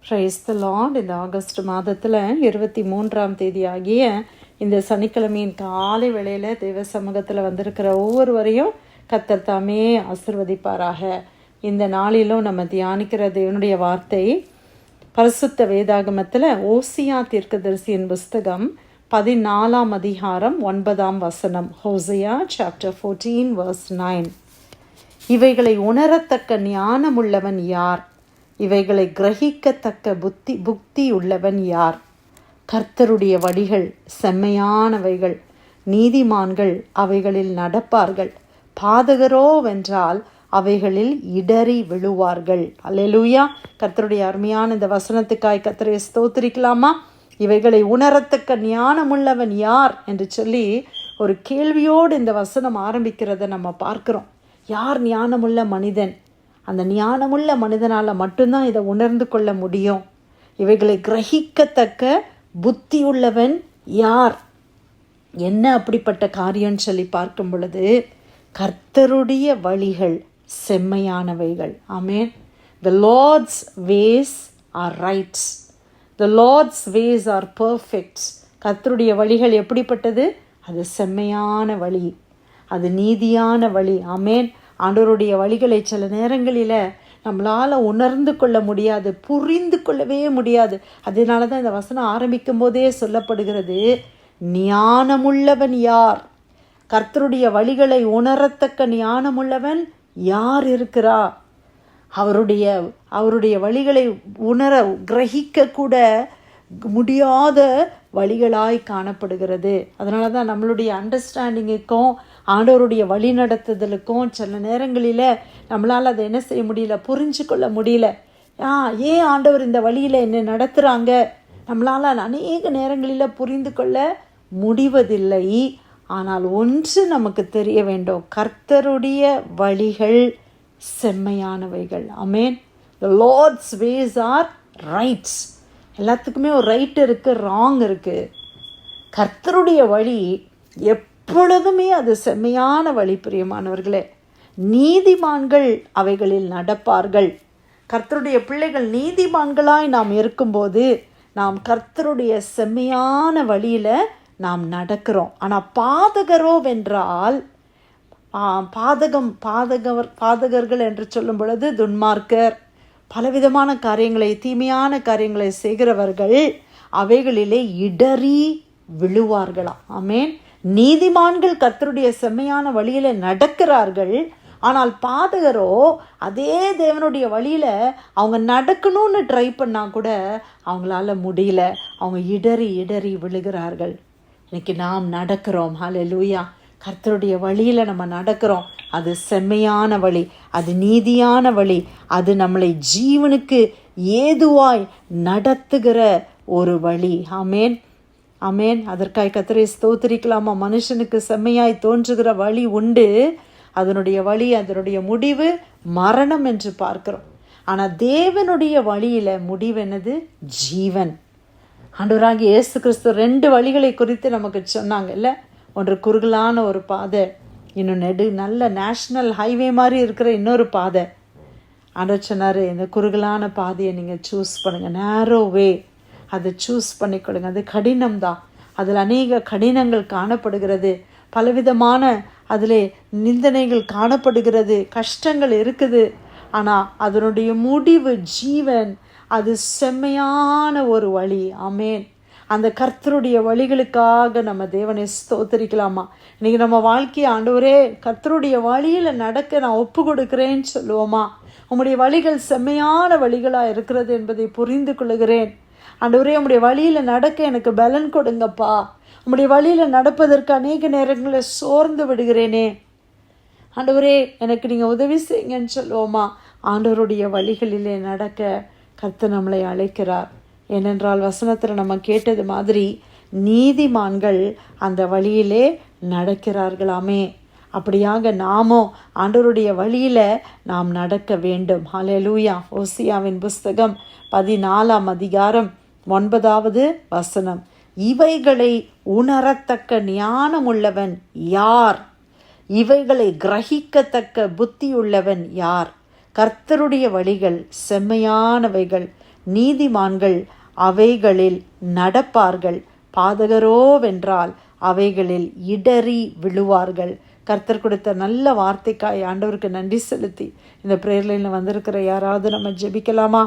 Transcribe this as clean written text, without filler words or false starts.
Praise the Lord. இந்த August மாதத்தில் 23ஆம் தேதி ஆகிய இந்த சனிக்கிழமையின் காலை வேளையில் தேவ சமூகத்தில் வந்திருக்கிற ஒவ்வொருவரையும் கர்த்தர் தாமே ஆசிர்வதிப்பாராக. இந்த நாளிலும் நம்ம தியானிக்கிற தேவனுடைய வார்த்தை பரிசுத்த வேதாகமத்தில் ஓசியா தீர்க்கதரிசியின் புஸ்தகம் 14ஆம் அதிகாரம் 9ஆம் வசனம். Hosea chapter 14 verse 9. இவைகளை உணரத்தக்க ஞானமுள்ளவன் யார்? இவைகளை கிரகிக்கத்தக்க புத்தி உள்ளவன் யார்? கர்த்தருடைய வழிகள் செம்மையானவைகள், நீதிமான்கள் அவைகளில் நடப்பார்கள். பாதகரோவென்றால் அவைகளில் இடறி விழுவார்கள். அல்லேலூயா. கர்த்தருடைய அருமையான இந்த வசனத்துக்காய் கர்த்தரை ஸ்தோத்திரிக்கலாமா? இவைகளை உணரத்தக்க ஞானமுள்ளவன் யார் என்று சொல்லி ஒரு கேள்வியோடு இந்த வசனம் ஆரம்பிக்கிறத நம்ம பார்க்கிறோம். யார் ஞானமுள்ள மனிதன்? அந்த ஞானமுள்ள மனிதனால் மட்டும்தான் இதை உணர்ந்து கொள்ள முடியும். இவைகளை கிரகிக்கத்தக்க புத்தியுள்ளவன் யார்? என்ன அப்படிப்பட்ட காரியம்னு சொல்லி பார்க்கும் பொழுது, கர்த்தருடைய வழிகள் செம்மையானவைகள். ஆமென். The Lord's ways are right. The Lord's ways are perfect. கர்த்தருடைய வழிகள் எப்படிப்பட்டது? அது செம்மையான வழி, அது நீதியான வழி. ஆமென். ஆண்டவருடைய வழிகளை சில நேரங்களில் நம்மளால் உணர்ந்து கொள்ள முடியாது, புரிந்து கொள்ளவே முடியாது. அதனால தான் இந்த வசனம் ஆரம்பிக்கும் போதே சொல்லப்படுகிறது, ஞானமுள்ளவன் யார்? கர்த்தருடைய வழிகளை உணரத்தக்க ஞானமுள்ளவன் யார் இருக்கிறா? அவருடைய வழிகளை உணர கிரகிக்க கூட முடியாத வழிகளாய் காணப்படுகிறது. அதனால தான் நம்மளுடைய அண்டர்ஸ்டாண்டிங்குக்கும் ஆண்டவருடைய வழி நடத்துதலுக்கும் சில நேரங்களில் நம்மளால் அதை என்ன செய்ய முடியல, புரிஞ்சு கொள்ள முடியல. ஏன் ஆண்டவர் இந்த வழியில் என்ன நடத்துகிறாங்க? நம்மளால் அநேக நேரங்களில் புரிந்து கொள்ள முடிவதில்லை. ஆனால் ஒன்று நமக்கு தெரிய வேண்டும், கர்த்தருடைய வழிகள் செம்மையானவைகள். ஆமென். The Lord's ways are right. எல்லாத்துக்குமே ஒரு ரைட் இருக்குது, ராங் இருக்குது. கர்த்தருடைய வழி எப்பொழுதுமே அது செம்மையான வழி. பிரியமானவர்களே, நீதிமான்கள் அவைகளில் நடப்பார்கள். கர்த்தருடைய பிள்ளைகள் நீதிமான்களாய் நாம் இருக்கும்போது நாம் கர்த்தருடைய செம்மையான வழியில் நாம் நடக்கிறோம். ஆனால் பாதகரோவென்றால், பாதகர்கள் என்று சொல்லும் பொழுது துன்மார்க்கர், பலவிதமான காரியங்களை, தீமையான காரியங்களை செய்கிறவர்கள் அவைகளிலே இடறி விழுவார்களாம். ஆமென். நீதிமான்கள் கர்த்தருடைய செம்மையான வழியில நடக்கிறார்கள். ஆனால் பாதகரோ அதே தேவனுடைய வழியில அவங்க நடக்கணும்னு ட்ரை பண்ணா கூட அவங்களால முடியல. அவங்க இடறி விழுகிறார்கள். இன்னைக்கு நாம் நடக்கிறோம். ஹல்லேலூயா. கர்த்தருடைய வழியில் நம்ம நடக்கிறோம். அது செம்மையான வழி, அது நீதியான வழி, அது நம்மளை ஜீவனுக்கு ஏதுவாய் நடத்துகிற ஒரு வழி. ஆமென், ஆமென். அதற்காக கர்த்தரை ஸ்தோத்திரிக்கலாமா? மனுஷனுக்கு செம்மையாய் தோன்றுகிற வழி உண்டு, அதனுடைய வழி, அதனுடைய முடிவு மரணம் என்று பார்க்கிறோம். ஆனால் தேவனுடைய வழியில் முடிவு என்னது? ஜீவன். ஆண்டவராகிய இயேசு கிறிஸ்து 2 வழிகளை குறித்து நமக்கு சொன்னாங்க இல்லை? ஒன்று குறுகலான ஒரு பாதை, இன்னொன்று நல்ல நேஷ்னல் ஹைவே மாதிரி இருக்கிற இன்னொரு பாதை. ஆண்டவர் சொன்னார், இந்த குறுகலான பாதையை நீங்கள் சூஸ் பண்ணுங்கள், நேரோ வே, அதை சூஸ் பண்ணிக்கொடுங்க. அது கடினம்தான், அதில் அநேக கடினங்கள் காணப்படுகிறது, பலவிதமான அதில் நிந்தனைகள் காணப்படுகிறது, கஷ்டங்கள் இருக்குது. ஆனால் அதனுடைய முடிவு ஜீவன், அது செம்மையான ஒரு வழி. ஆமென். அந்த கர்த்தருடைய வழிகளுக்காக நம்ம தேவனை ஸ்தோத்திரிக்கலாமா? இன்றைக்கி நம்ம வாழ்க்கையை, ஆண்டவரே கர்த்தருடைய வழியில் நடக்க நான் ஒப்பு கொடுக்கிறேன்னு சொல்லுவோமா? உம்முடைய வழிகள் செம்மையான வழிகளாக இருக்கிறது என்பதை புரிந்து கொள்கிறேன். ஆண்டவரே, உம்முடைய வழியில் நடக்க எனக்கு பலன் கொடுங்கப்பா. உம்முடைய வழியில் நடப்பதற்கு அநேக நேரங்களில் சோர்ந்து விடுகிறேனே. ஆண்டவரே, எனக்கு நீங்கள் உதவி செய்யுங்கன்னு சொல்லுவோமா? ஆண்டவருடைய வழிகளிலே நடக்க கர்த்தர் நம்மளை அழைக்கிறார். ஏனென்றால் வசனத்தில் நம்ம கேட்டது மாதிரி நீதிமான்கள் அந்த வழியிலே நடக்கிறார்களாமே. அப்படியாக நாமோ ஆண்டவருடைய வழியில் நாம் நடக்க வேண்டும். ஹல்லேலூயா. ஓசியாவின் புஸ்தகம் 14ஆம் அதிகாரம் 9வது வசனம். இவைகளை உணரத்தக்க ஞானமுள்ளவன் யார்? இவைகளை கிரகிக்கத்தக்க புத்தியுள்ளவன் யார்? கர்த்தருடைய வழிகள் செம்மையானவைகள், நீதிமான்கள் அவைகளில் நடப்பார்கள், பாதகரோவென்றால் அவைகளில் இடறி விழுவார்கள். கர்த்தர் கொடுத்த நல்ல வார்த்தைக்காய் ஆண்டவருக்கு நன்றி செலுத்தி இந்த பிரேயர் லைனில் வந்திருக்கிற யாராவது நம்ம ஜெபிக்கலாமா?